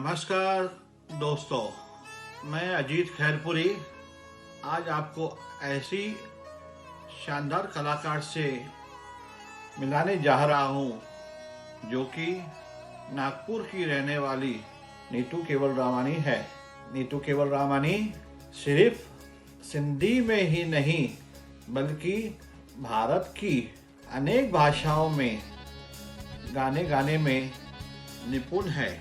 नमस्कार दोस्तों, मैं अजीत खैरपुरी आज आपको ऐसी शानदार कलाकार से मिलाने जा रहा हूँ जो कि नागपुर की रहने वाली नीतू केवलरामानी है। नीतू केवलरामानी सिर्फ सिंधी में ही नहीं बल्कि भारत की अनेक भाषाओं में गाने गाने में निपुण है।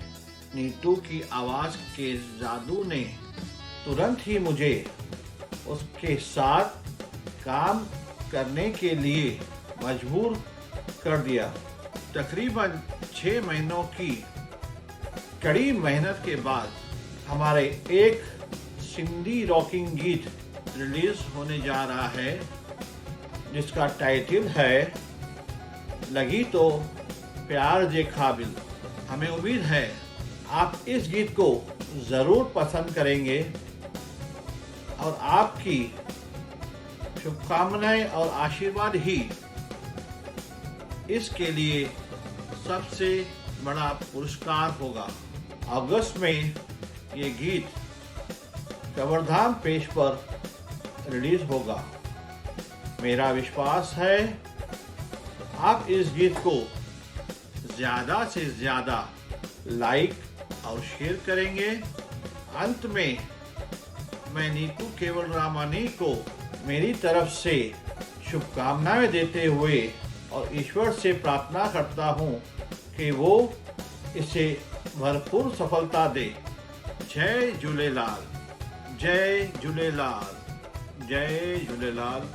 नीतू की आवाज़ के जादू ने तुरंत ही मुझे उसके साथ काम करने के लिए मजबूर कर दिया। तकरीबन 6 महीनों की कड़ी मेहनत के बाद हमारे एक सिंधी रॉकिंग गीत रिलीज होने जा रहा है जिसका टाइटल है लगी तो प्यार जे काबिल। हमें उम्मीद है आप इस गीत को ज़रूर पसंद करेंगे और आपकी शुभकामनाएं और आशीर्वाद ही इसके लिए सबसे बड़ा पुरस्कार होगा। अगस्त में ये गीत कवरधाम पेज पर रिलीज होगा। मेरा विश्वास है आप इस गीत को ज़्यादा से ज़्यादा लाइक और शेयर करेंगे। अंत में मैं नीतू केवलरामानी को मेरी तरफ से शुभकामनाएं देते हुए और ईश्वर से प्रार्थना करता हूं कि वो इसे भरपूर सफलता दे। जय झूलेलाल, जय झूलेलाल, जय झूलेलाल।